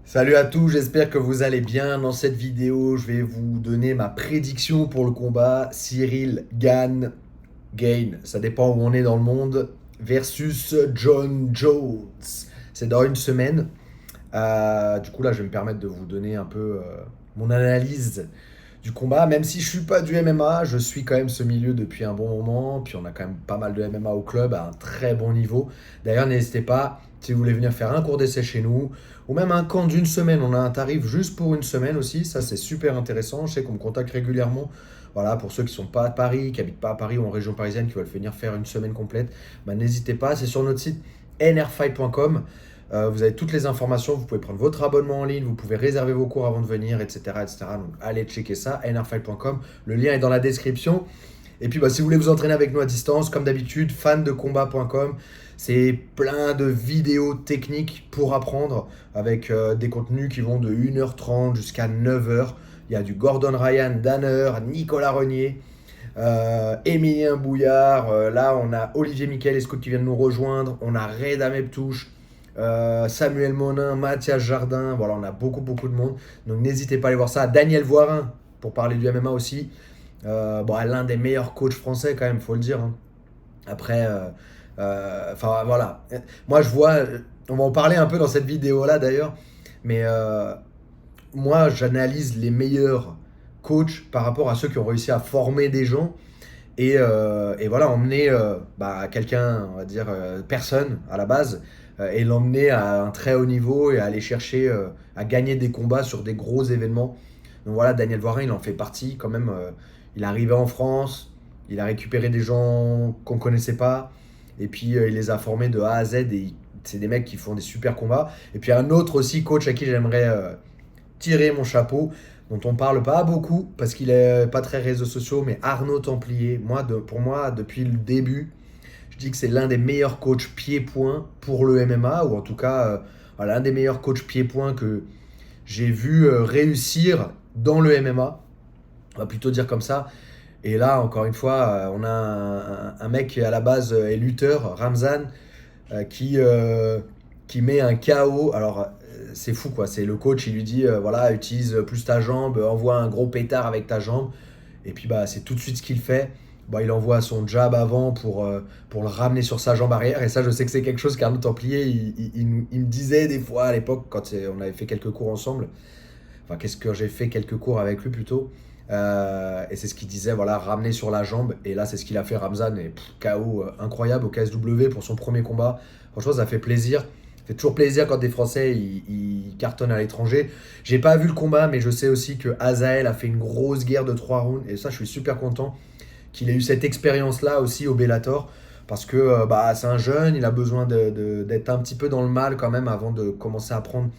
Salut à tous, j'espère que vous allez bien. Dans cette vidéo, je vais vous donner ma prédiction pour le combat Cyril Gain, ça dépend où on est dans le monde, versus John Jones. C'est dans une semaine. Du coup, là, je vais me permettre de vous donner un peu mon analyse du combat. Même si je suis pas du MMA, je suis quand même ce milieu depuis un bon moment. Puis on a quand même pas mal de MMA au club à un très bon niveau. D'ailleurs, n'hésitez pas, si vous voulez venir faire un cours d'essai chez nous, ou même un camp d'une semaine. On a un tarif juste pour une semaine aussi. Ça, c'est super intéressant. Je sais qu'on me contacte régulièrement. Voilà, pour ceux qui sont pas à Paris, qui habitent pas à Paris ou en région parisienne, qui veulent venir faire une semaine complète, bah, n'hésitez pas. C'est sur notre site nrfight.com. Vous avez toutes les informations, vous pouvez prendre votre abonnement en ligne, vous pouvez réserver vos cours avant de venir, etc. etc. Donc allez checker ça, nrfight.com. Le lien est dans la description. Et puis si vous voulez vous entraîner avec nous à distance, comme d'habitude, fandecombat.com. C'est plein de vidéos techniques pour apprendre avec des contenus qui vont de 1h30 jusqu'à 9h. Il y a du Gordon Ryan, Danner, Nicolas Renier, Émilien Bouillard. Là, on a Olivier Michael Escout qui vient de nous rejoindre. On a Reda Meptouche. Samuel Monin, Mathias Jardin, voilà, on a beaucoup de monde. Donc n'hésitez pas à aller voir ça. Daniel Voirin, pour parler du MMA aussi. L'un des meilleurs coachs français quand même, faut le dire, hein. Après, voilà. Moi je vois, on va en parler un peu dans cette vidéo-là d'ailleurs, mais moi j'analyse les meilleurs coachs par rapport à ceux qui ont réussi à former des gens et voilà, emmener quelqu'un, on va dire, personne à la base, et l'emmener à un très haut niveau et à aller chercher à gagner des combats sur des gros événements. Donc voilà, Daniel Voirin, il en fait partie quand même. Il est arrivé en France, il a récupéré des gens qu'on connaissait pas, et puis il les a formés de A à Z, et c'est des mecs qui font des super combats. Et puis un autre aussi coach à qui j'aimerais tirer mon chapeau, dont on parle pas beaucoup parce qu'il est pas très réseaux sociaux, mais Arnaud Templier, pour moi, depuis le début, je dis que c'est l'un des meilleurs coachs pied-point pour le MMA, ou en tout cas, l'un des meilleurs coachs pied-point que j'ai vu réussir dans le MMA. On va plutôt dire comme ça. Et là, encore une fois, on a un mec qui à la base est lutteur, Ramzan, qui met un KO. Alors, c'est fou quoi. C'est le coach, il lui dit voilà, utilise plus ta jambe, envoie un gros pétard avec ta jambe. Et puis, c'est tout de suite ce qu'il fait. Il envoie son jab avant pour le ramener sur sa jambe arrière. Et ça, je sais que c'est quelque chose qu'Arnaud Templier, il me disait des fois à l'époque, quand on avait fait quelques cours ensemble. Enfin, qu'est-ce que j'ai fait quelques cours avec lui plutôt. Et c'est ce qu'il disait, voilà, ramener sur la jambe. Et là, c'est ce qu'il a fait Ramzan. Et KO incroyable au KSW pour son premier combat. Franchement, ça fait plaisir. Ça fait toujours plaisir quand des Français ils cartonnent à l'étranger. J'ai pas vu le combat, mais je sais aussi que Azael a fait une grosse guerre de 3 rounds. Et ça, je suis super content qu'il ait eu cette expérience-là aussi au Bellator. Parce que c'est un jeune, il a besoin d'être un petit peu dans le mal quand même avant de commencer à prendre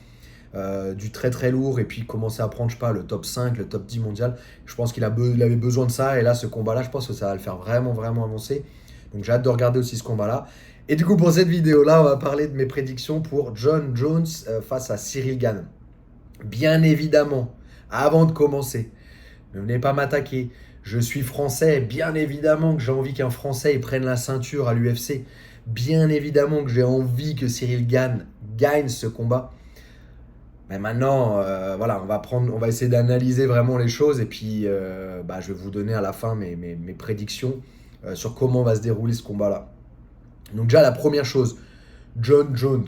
du très très lourd et puis commencer à prendre, je sais pas, le top 5, le top 10 mondial. Je pense il avait besoin de ça, et là, ce combat-là, je pense que ça va le faire vraiment avancer. Donc j'ai hâte de regarder aussi ce combat-là. Et du coup, pour cette vidéo-là, on va parler de mes prédictions pour John Jones face à Cyril Gane. Bien évidemment, avant de commencer, ne venez pas m'attaquer. Je suis français, bien évidemment que j'ai envie qu'un Français il prenne la ceinture à l'UFC. Bien évidemment que j'ai envie que Cyril Gane gagne ce combat. Mais maintenant, voilà, on va essayer d'analyser vraiment les choses, et puis je vais vous donner à la fin mes prédictions sur comment va se dérouler ce combat-là. Donc déjà, la première chose, John Jones.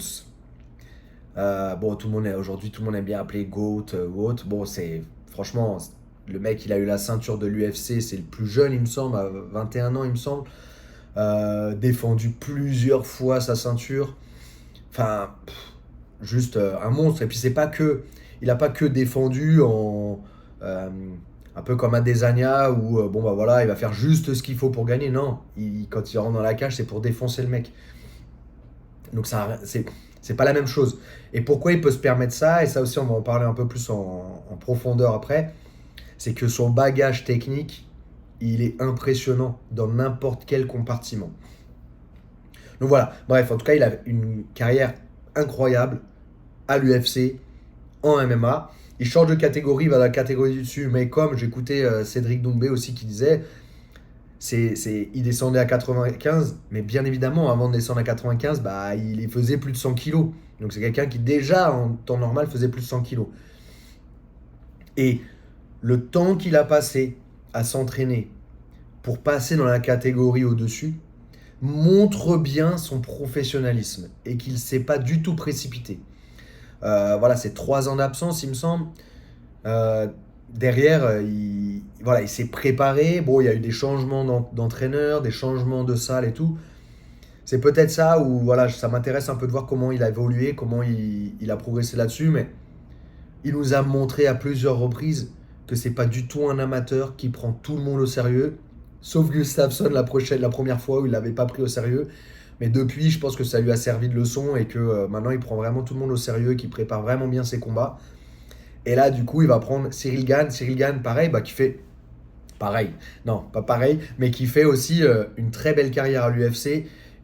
Aujourd'hui, tout le monde aime bien appeler GOAT ou autre. Bon, franchement, le mec, il a eu la ceinture de l'UFC, c'est le plus jeune, il me semble, à 21 ans, il me semble. Défendu plusieurs fois sa ceinture. Enfin, juste un monstre. Et puis il n'a pas que défendu euh, un peu comme Adesanya où il va faire juste ce qu'il faut pour gagner. Non, quand il rentre dans la cage, c'est pour défoncer le mec. Donc c'est pas la même chose. Et pourquoi il peut se permettre ça, et ça aussi on va en parler un peu plus en profondeur après, c'est que son bagage technique, il est impressionnant dans n'importe quel compartiment. Donc voilà, bref, en tout cas, il a une carrière incroyable à l'UFC, en MMA. Il change de catégorie, il va dans la catégorie du dessus. Mais comme j'écoutais Cédric Doumbé aussi qui disait, Il descendait à 95, mais bien évidemment, avant de descendre à 95, bah, il faisait plus de 100 kilos. Donc c'est quelqu'un qui déjà, en temps normal, faisait plus de 100 kilos. Et le temps qu'il a passé à s'entraîner pour passer dans la catégorie au-dessus montre bien son professionnalisme et qu'il ne s'est pas du tout précipité. Voilà, c'est 3 ans d'absence, il me semble. Euh, Derrière, voilà, il s'est préparé. Bon, il y a eu des changements d'entraîneur, des changements de salle et tout. C'est peut-être ça où voilà, ça m'intéresse un peu de voir comment il a évolué, comment il a progressé là-dessus. Mais il nous a montré à plusieurs reprises que c'est pas du tout un amateur qui prend tout le monde au sérieux. Sauf Gustafsson la première fois où il l'avait pas pris au sérieux. Mais depuis, je pense que ça lui a servi de leçon et que maintenant il prend vraiment tout le monde au sérieux, qu'il prépare vraiment bien ses combats. Et là, du coup, il va prendre Cyril Gane. Cyril Gane, pareil, bah, qui fait. Pareil, non, pas pareil, mais qui fait aussi une très belle carrière à l'UFC.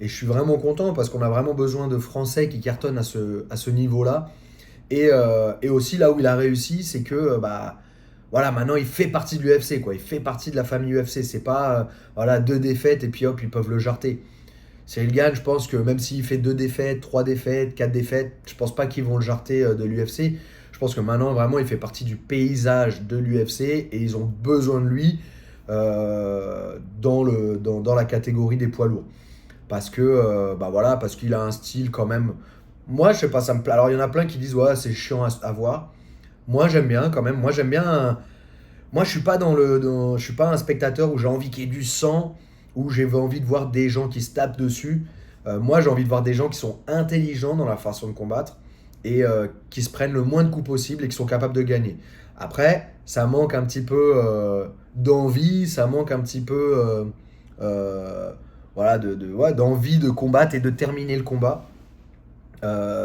Et je suis vraiment content parce qu'on a vraiment besoin de Français qui cartonnent à ce niveau-là. Et aussi, là où il a réussi, c'est que, bah, voilà, maintenant il fait partie de l'UFC, quoi. Il fait partie de la famille UFC. C'est pas, voilà, 2 défaites et puis hop, ils peuvent le jarter. Cyril Gane, je pense que même s'il fait 2 défaites, 3 défaites, 4 défaites, je pense pas qu'ils vont le jarter de l'UFC. Je pense que maintenant, vraiment, il fait partie du paysage de l'UFC et ils ont besoin de lui dans la catégorie des poids lourds. Parce que, bah voilà, parce qu'il a un style quand même. Moi, je sais pas, ça me plaît. Alors, il y en a plein qui disent, ouais, c'est chiant à voir. Moi, j'aime bien quand même. Moi, j'aime bien. Moi, je suis pas je suis pas un spectateur où j'ai envie qu'il y ait du sang, où j'ai envie de voir des gens qui se tapent dessus. Moi, j'ai envie de voir des gens qui sont intelligents dans la façon de combattre et qui se prennent le moins de coups possible et qui sont capables de gagner. Après, ça manque un petit peu d'envie, ça manque un petit peu euh, voilà, ouais, d'envie de combattre et de terminer le combat.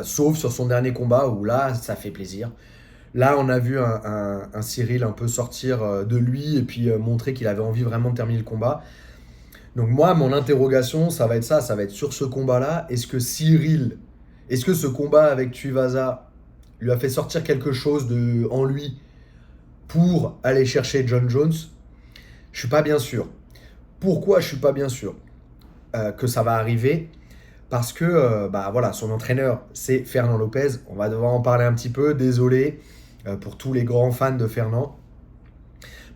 Sauf sur son dernier combat où là, ça fait plaisir. Là, on a vu un Cyril un peu sortir de lui et puis montrer qu'il avait envie vraiment de terminer le combat. Donc moi, mon interrogation, ça va être ça, ça va être sur ce combat-là. Est-ce que ce combat avec Tuivasa lui a fait sortir quelque chose en lui pour aller chercher John Jones? Je suis pas bien sûr. Pourquoi je suis pas bien sûr que ça va arriver? Parce que bah voilà, son entraîneur, c'est Fernand Lopez. On va devoir en parler un petit peu. Désolé pour tous les grands fans de Fernand.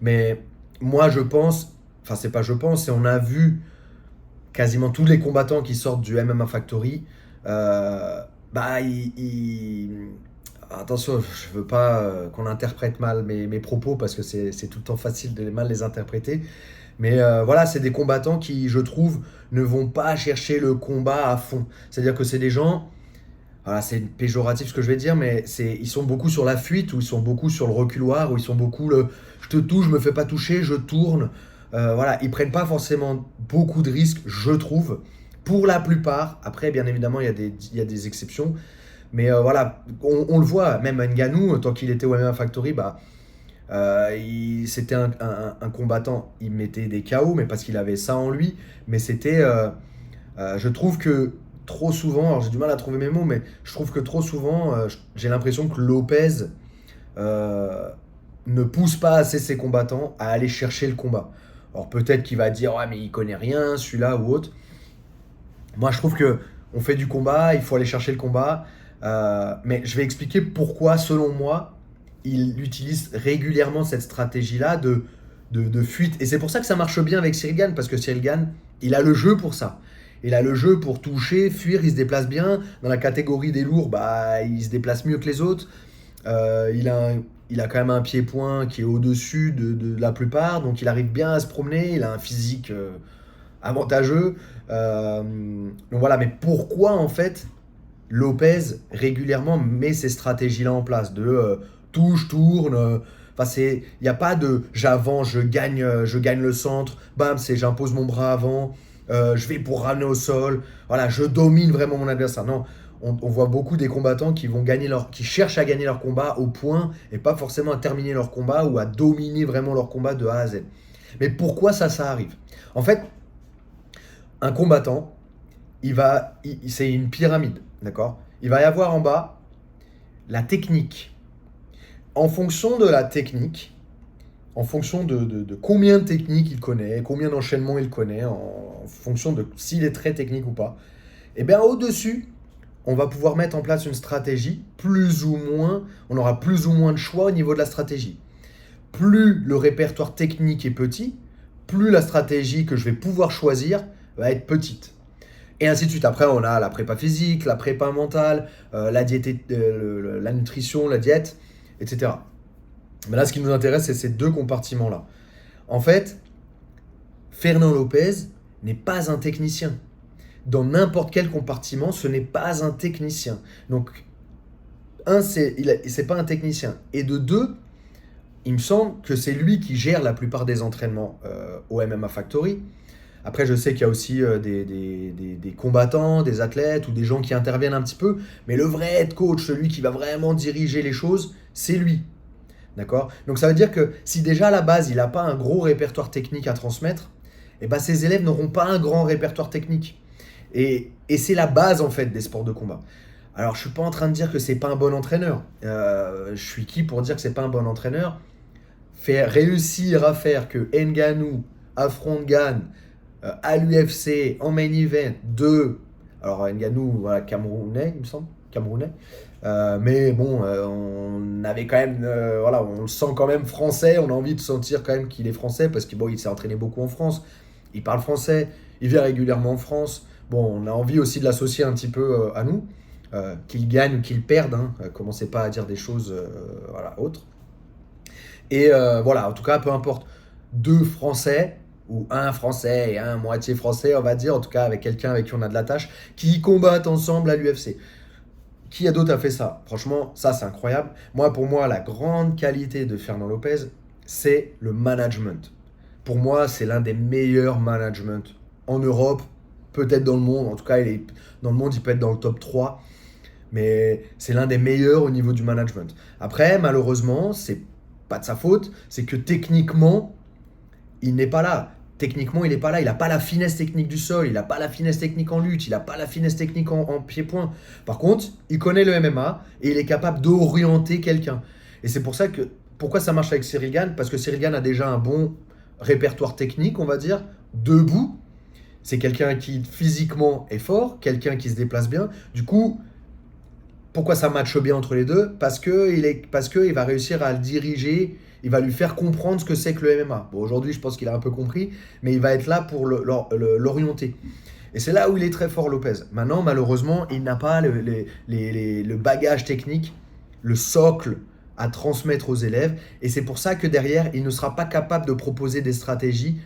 Mais moi, je pense, enfin, c'est pas je pense, c'est on a vu quasiment tous les combattants qui sortent du MMA Factory. euh, bah, attention, je veux pas qu'on interprète mal mes propos parce que c'est tout le temps facile de mal les interpréter. Mais voilà, c'est des combattants qui, je trouve, ne vont pas chercher le combat à fond. C'est-à-dire que c'est des gens, voilà, c'est péjoratif ce que je vais dire, mais ils sont beaucoup sur la fuite, ou ils sont beaucoup sur le reculoir, ou ils sont beaucoup je te touche, je me fais pas toucher, je tourne. Voilà, ils prennent pas forcément beaucoup de risques, je trouve, pour la plupart. Après, bien évidemment, il y a des exceptions. Mais voilà, on le voit, même Ngannou, tant qu'il était au MMA Factory, bah, c'était un combattant, il mettait des KO, mais parce qu'il avait ça en lui. Mais c'était, je trouve que trop souvent, alors j'ai du mal à trouver mes mots, mais je trouve que trop souvent, j'ai l'impression que Lopez euh, ne pousse pas assez ses combattants à aller chercher le combat. Alors peut-être qu'il va dire, ouais, mais il connaît rien, celui-là ou autre. Moi, je trouve que on fait du combat, il faut aller chercher le combat. Mais je vais expliquer pourquoi, selon moi, il utilise régulièrement cette stratégie-là de fuite. Et c'est pour ça que ça marche bien avec Cyril Gane, parce que Cyril Gane, il a le jeu pour ça. Il a le jeu pour toucher, fuir, il se déplace bien. Dans la catégorie des lourds, bah, il se déplace mieux que les autres. Il a quand même un pied-point qui est au-dessus de la plupart, donc il arrive bien à se promener. Il a un physique avantageux. Donc voilà, mais pourquoi en fait Lopez régulièrement met ces stratégies-là en place de touche, tourne. Enfin, il n'y a pas de j'avance, je gagne le centre, bam, c'est j'impose mon bras avant, je vais pour ramener au sol, voilà, je domine vraiment mon adversaire. Non, on voit beaucoup des combattants qui cherchent à gagner leur combat au point et pas forcément à terminer leur combat ou à dominer vraiment leur combat de A à Z. Mais pourquoi ça arrive? En fait, un combattant, c'est une pyramide, d'accord? Il va y avoir en bas la technique. En fonction de la technique, en fonction de combien de techniques il connaît, combien d'enchaînements il connaît, en fonction de s'il est très technique ou pas. Et bien au-dessus, on va pouvoir mettre en place une stratégie, on aura plus ou moins de choix au niveau de la stratégie. Plus le répertoire technique est petit, plus la stratégie que je vais pouvoir choisir va être petite. Et ainsi de suite. Après, on a la prépa physique, la prépa mentale, la nutrition, la diète, etc. Mais là, ce qui nous intéresse, c'est ces deux compartiments-là. En fait, Fernand Lopez n'est pas un technicien. Dans n'importe quel compartiment, ce n'est pas un technicien. Donc, c'est pas un technicien. Et de deux, il me semble que c'est lui qui gère la plupart des entraînements au MMA Factory. Après, je sais qu'il y a aussi des combattants, des athlètes ou des gens qui interviennent un petit peu, mais le vrai head coach, celui qui va vraiment diriger les choses, c'est lui. D'accord? Donc ça veut dire que si déjà à la base, il n'a pas un gros répertoire technique à transmettre, eh ben, ses élèves n'auront pas un grand répertoire technique. Et c'est la base en fait des sports de combat. Alors je suis pas en train de dire que c'est pas un bon entraîneur. Je suis qui pour dire que c'est pas un bon entraîneur? Réussir à faire que Ngannou affronte Gane à l'UFC en main event de, alors Ngannou, voilà, Camerounais, il me semble, Camerounais. Mais bon, on avait quand même, voilà, on le sent quand même français. On a envie de sentir quand même qu'il est français parce que bon, il s'est entraîné beaucoup en France. Il parle français, il vient régulièrement en France. Bon, on a envie aussi de l'associer un petit peu à nous, qu'il gagne ou qu'il perde. Hein. Commencez pas à dire des choses, voilà, autres. Et voilà, en tout cas, peu importe, deux Français ou un Français et un moitié Français, on va dire, en tout cas avec quelqu'un avec qui on a de la tâche, qui combattent ensemble à l'UFC. Qui a d'autre a fait ça? Franchement, ça c'est incroyable. Moi, pour moi, la grande qualité de Fernand Lopez, c'est le management. Pour moi, c'est l'un des meilleurs managements en Europe, peut-être dans le monde. En tout cas, dans le monde, il peut être dans le top 3. Mais c'est l'un des meilleurs au niveau du management. Après, malheureusement, c'est pas de sa faute. C'est que techniquement, il n'est pas là. Techniquement, il n'est pas là. Il n'a pas la finesse technique du sol. Il n'a pas la finesse technique en lutte. Il n'a pas la finesse technique en pied-point. Par contre, il connaît le MMA et il est capable d'orienter quelqu'un. Et c'est pour ça que, pourquoi ça marche avec Cyril Gane? Parce que Cyril Gane a déjà un bon répertoire technique, on va dire, debout. C'est quelqu'un qui physiquement est fort, quelqu'un qui se déplace bien. Du coup, pourquoi ça matche bien entre les deux? Parce qu'il va réussir à le diriger, il va lui faire comprendre ce que c'est que le MMA. Bon, aujourd'hui, je pense qu'il a un peu compris, mais il va être là pour l'orienter. Et c'est là où il est très fort, Lopez. Maintenant, malheureusement, il n'a pas le bagage technique, le socle à transmettre aux élèves. Et c'est pour ça que derrière, il ne sera pas capable de proposer des stratégies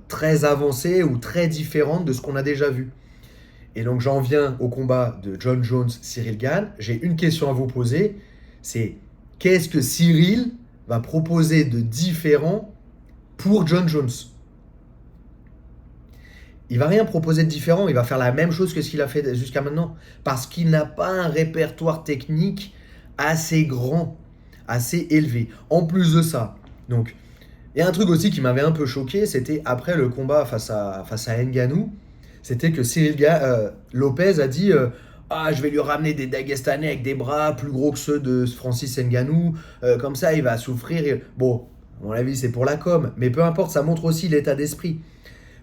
très avancées ou très différentes de ce qu'on a déjà vu. Et donc j'en viens au combat de Jon Jones, Cyril Gane. J'ai une question à vous poser, c'est qu'est-ce que Cyril va proposer de différent pour Jon Jones? Il va rien proposer de différent, il va faire la même chose que ce qu'il a fait jusqu'à maintenant. Parce qu'il n'a pas un répertoire technique assez grand, assez élevé. En plus de ça, donc, il y a un truc aussi qui m'avait un peu choqué, c'était après le combat face à Ngannou, c'était que Lopez a dit ah, je vais lui ramener des Dagestanais avec des bras plus gros que ceux de Francis Ngannou, comme ça il va souffrir. Bon, à mon avis c'est pour la com, mais peu importe, ça montre aussi l'état d'esprit.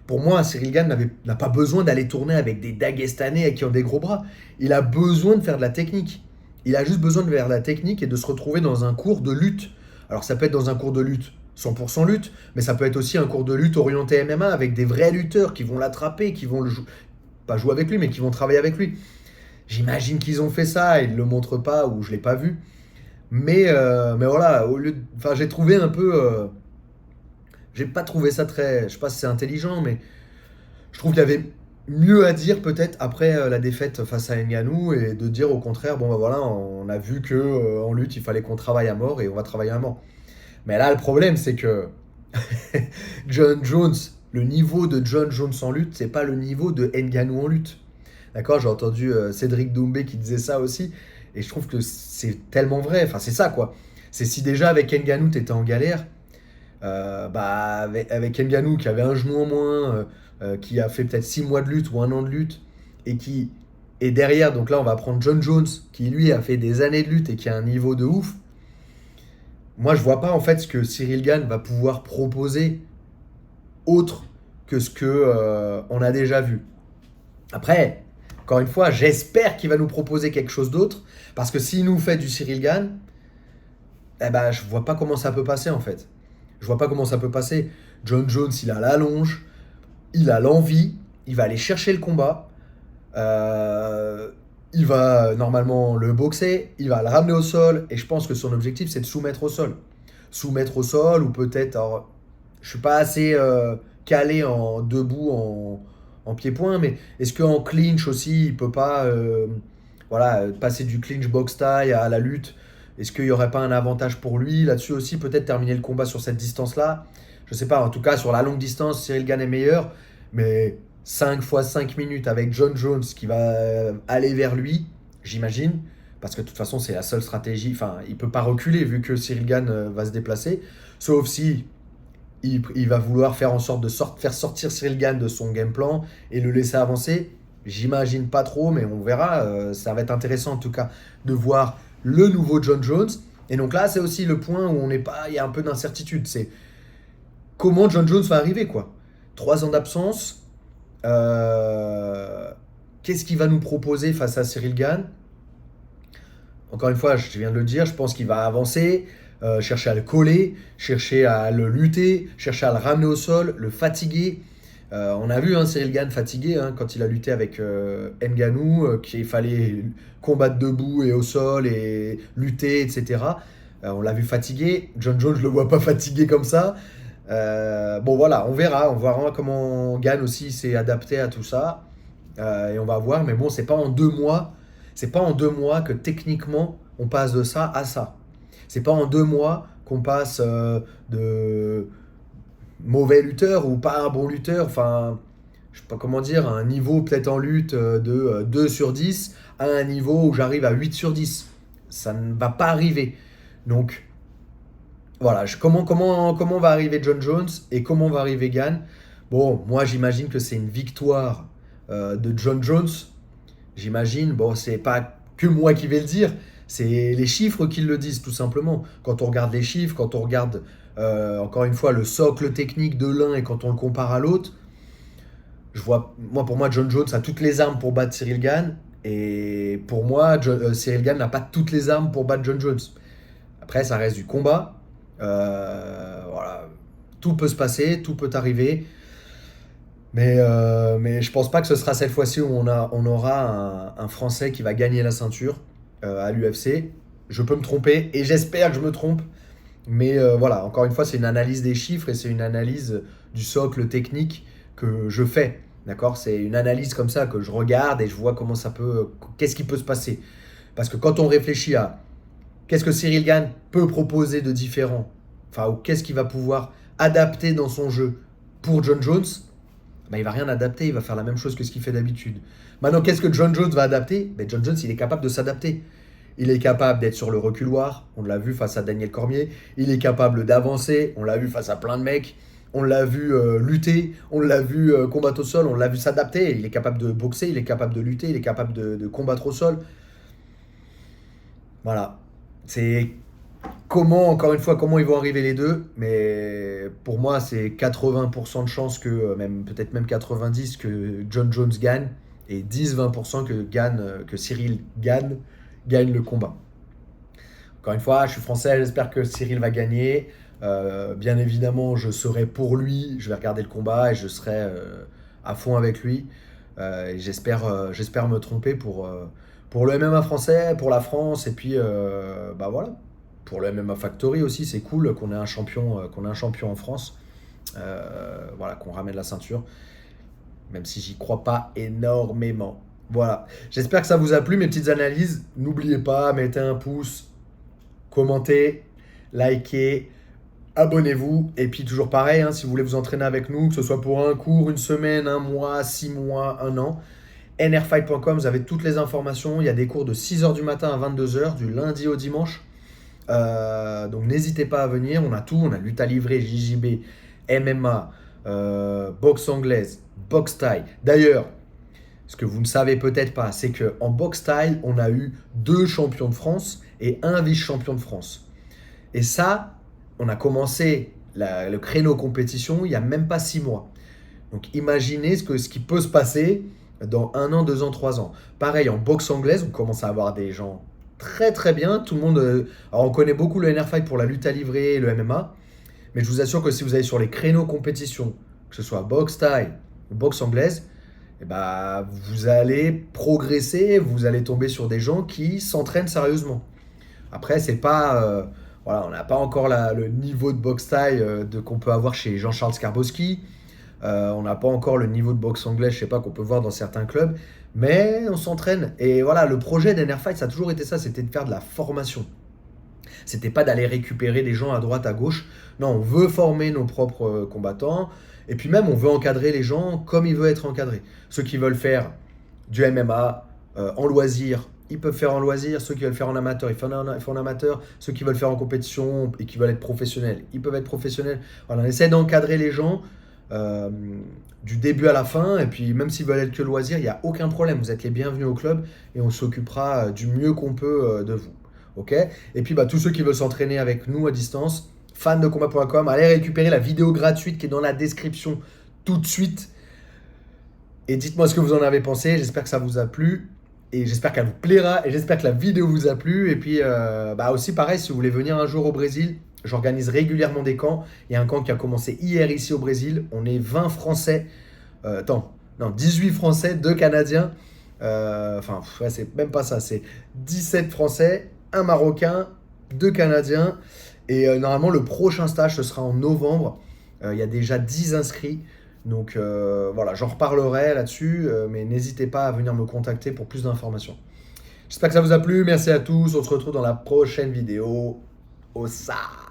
Pour moi, Cyril Gane n'a pas besoin d'aller tourner avec des Dagestanais qui ont des gros bras. Il a besoin de faire de la technique. Il a juste besoin de faire de la technique et de se retrouver dans un cours de lutte. Alors ça peut être dans un cours de lutte 100% lutte, mais ça peut être aussi un cours de lutte orienté MMA avec des vrais lutteurs qui vont l'attraper, qui vont pas jouer avec lui, mais qui vont travailler avec lui. J'imagine qu'ils ont fait ça, ils ne le montrent pas ou je ne l'ai pas vu. Mais voilà, j'ai trouvé un peu... j'ai pas trouvé ça très... Je sais pas si c'est intelligent, mais je trouve qu'il y avait mieux à dire peut-être après la défaite face à Ngannou et de dire au contraire, bon bah voilà, on a vu que en lutte, il fallait qu'on travaille à mort et on va travailler à mort. Mais là, le problème, c'est que Jon Jones, le niveau de Jon Jones en lutte, c'est pas le niveau de Ngannou en lutte. D'accord? J'ai entendu Cédric Doumbé qui disait ça aussi, et je trouve que c'est tellement vrai. Enfin, c'est ça, quoi. C'est si déjà avec Ngannou, t'étais en galère, avec Ngannou qui avait un genou en moins, qui a fait peut-être 6 mois de lutte ou 1 an de lutte, et qui est derrière, donc là, on va prendre Jon Jones, qui lui a fait des années de lutte et qui a un niveau de ouf. moi je vois pas en fait ce que Cyril Gane va pouvoir proposer autre que ce que on a déjà vu. Après, encore une fois, j'espère qu'il va nous proposer quelque chose d'autre, parce que s'il nous fait du Cyril Gane, eh ben, je vois pas comment ça peut passer en fait. Je vois pas comment ça peut passer. John Jones, il a la longe, il a l'envie, il va aller chercher le combat, euh, il va normalement le boxer, il va le ramener au sol, et je pense que son objectif c'est de soumettre au sol. Soumettre au sol, ou peut-être, alors, je suis pas assez calé en debout, en pied-point, mais est-ce qu'en clinch aussi, il peut pas voilà, passer du clinch box tie à la lutte? Est-ce qu'il n'y aurait pas un avantage pour lui là-dessus aussi? Peut-être terminer le combat sur cette distance-là. Je sais pas, en tout cas, sur la longue distance, Cyril Gane est meilleur, mais 5 fois 5 minutes avec John Jones qui va aller vers lui, j'imagine, parce que de toute façon, c'est la seule stratégie. Enfin, il peut pas reculer vu que Cyril Gane va se déplacer, sauf si il va vouloir faire en sorte de faire sortir Cyril Gane de son game plan et le laisser avancer. J'imagine pas trop, mais on verra. Ça va être intéressant en tout cas de voir le nouveau John Jones. Et donc là, c'est aussi le point où on n'est pas, il y a un peu d'incertitude. C'est comment John Jones va arriver, quoi. 3 ans d'absence. euh, Qu'est-ce qu'il va nous proposer face à Cyril Gane? Encore une fois, je viens de le dire, je pense qu'il va avancer, chercher à le coller, chercher à le lutter, chercher à le ramener au sol, le fatiguer. On a vu Cyril Gane fatigué quand il a lutté avec Ngannou, qu'il fallait combattre debout et au sol et lutter, etc. On l'a vu fatigué. John Jones, je le vois pas fatigué comme ça. Bon voilà, on verra comment Gane aussi s'est adapté à tout ça. Et on va voir, mais bon, c'est pas en 2 mois que techniquement on passe de ça à ça. C'est pas en 2 mois qu'on passe de mauvais lutteur ou pas un bon lutteur, enfin, je sais pas comment dire, à un niveau peut-être en lutte de 2 sur 10 à un niveau où j'arrive à 8 sur 10. Ça ne va pas arriver. Donc voilà, comment va arriver John Jones et comment va arriver Gann? Bon, moi j'imagine que c'est une victoire de John Jones. J'imagine, bon, c'est pas que moi qui vais le dire, c'est les chiffres qui le disent tout simplement. Quand on regarde les chiffres, quand on regarde encore une fois le socle technique de l'un et quand on le compare à l'autre, pour moi, John Jones a toutes les armes pour battre Cyril Gane. Et pour moi, Cyril Gane n'a pas toutes les armes pour battre John Jones. Après, ça reste du combat. Voilà. Tout peut se passer, tout peut arriver. Mais je pense pas que ce sera cette fois-ci où on aura un Français qui va gagner la ceinture à l'UFC. Je peux me tromper et j'espère que je me trompe. Mais voilà, encore une fois, c'est une analyse des chiffres et c'est une analyse du socle technique que je fais. D'accord? C'est une analyse comme ça que je regarde et je vois comment ça peut. Qu'est-ce qui peut se passer? Parce que quand on réfléchit à qu'est-ce que Cyril Gane peut proposer de différent, enfin, ou qu'est-ce qu'il va pouvoir adapter dans son jeu pour John Jones, bah, il va rien adapter, il va faire la même chose que ce qu'il fait d'habitude. Maintenant, qu'est-ce que John Jones va adapter? Ben, John Jones, il est capable de s'adapter. Il est capable d'être sur le reculoir, on l'a vu face à Daniel Cormier. Il est capable d'avancer, on l'a vu face à plein de mecs. On l'a vu lutter, on l'a vu combattre au sol, on l'a vu s'adapter. Il est capable de boxer, il est capable de lutter, il est capable de combattre au sol. Voilà. C'est encore une fois, comment ils vont arriver les deux. Mais pour moi, c'est 80% de chances que, peut-être même 90, que John Jones gagne. Et 10-20% que Cyril gagne le combat. Encore une fois, je suis français, j'espère que Cyril va gagner. Bien évidemment, je serai pour lui, je vais regarder le combat et je serai à fond avec lui. Et j'espère me tromper pour le MMA français, pour la France, et puis bah voilà, pour le MMA Factory aussi, c'est cool qu'on ait un champion en France. Voilà, qu'on ramène la ceinture, même si j'y crois pas énormément. Voilà, j'espère que ça vous a plu mes petites analyses. N'oubliez pas, mettez un pouce, commentez, likez, abonnez-vous. Et puis toujours pareil, si vous voulez vous entraîner avec nous, que ce soit pour un cours, une semaine, un mois, 6 mois, un an, nrfight.com, vous avez toutes les informations. Il y a des cours de 6h du matin à 22h, du lundi au dimanche. Donc n'hésitez pas à venir, on a tout, on a lutte à livrer, JJB, MMA, boxe anglaise, boxe thaï. D'ailleurs, ce que vous ne savez peut-être pas, c'est qu'en boxe thaï, on a eu 2 champions de France et un vice-champion de France. Et ça, on a commencé le créneau compétition il n'y a même pas 6 mois. Donc imaginez ce qui peut se passer dans 1 an, 2 ans, 3 ans. Pareil, en boxe anglaise, on commence à avoir des gens très très bien. Tout le monde. Alors on connaît beaucoup le NR Fight pour la lutte à livrer et le MMA. Mais je vous assure que si vous allez sur les créneaux compétition, que ce soit boxe thaï ou boxe anglaise, eh ben, vous allez progresser, vous allez tomber sur des gens qui s'entraînent sérieusement. Après, c'est pas. Voilà, on n'a pas encore le niveau de boxe thaï qu'on peut avoir chez Jean-Charles Skarbowski. On n'a pas encore le niveau de boxe anglaise, je sais pas, qu'on peut voir dans certains clubs. Mais on s'entraîne. Et voilà, le projet d'NR Fight, ça a toujours été ça, c'était de faire de la formation. C'était pas d'aller récupérer des gens à droite, à gauche. Non, on veut former nos propres combattants. Et puis même, on veut encadrer les gens comme ils veulent être encadrés. Ceux qui veulent faire du MMA en loisir, ils peuvent faire en loisir. Ceux qui veulent faire en amateur, ils font en amateur. Ceux qui veulent faire en compétition et qui veulent être professionnels, ils peuvent être professionnels. Voilà, on essaie d'encadrer les gens euh, du début à la fin. Et puis même s'ils veulent être que loisir, il n'y a aucun problème. Vous êtes les bienvenus au club et on s'occupera du mieux qu'on peut de vous. Ok. Et puis tous ceux qui veulent s'entraîner avec nous à distance, fansdecombat.com, allez récupérer la vidéo gratuite qui est dans la description tout de suite. Et dites-moi ce que vous en avez pensé. J'espère que ça vous a plu. Et j'espère qu'elle vous plaira. Et j'espère que la vidéo vous a plu. Et puis aussi pareil, si vous voulez venir un jour au Brésil, j'organise régulièrement des camps. Il y a un camp qui a commencé hier ici au Brésil. On est 20 Français. 18 Français, 2 Canadiens. C'est même pas ça. C'est 17 Français, un Marocain, 2 Canadiens. Et normalement, le prochain stage, ce sera en novembre. Il y a déjà 10 inscrits. Donc voilà, j'en reparlerai là-dessus. Mais n'hésitez pas à venir me contacter pour plus d'informations. J'espère que ça vous a plu. Merci à tous. On se retrouve dans la prochaine vidéo. Au ça.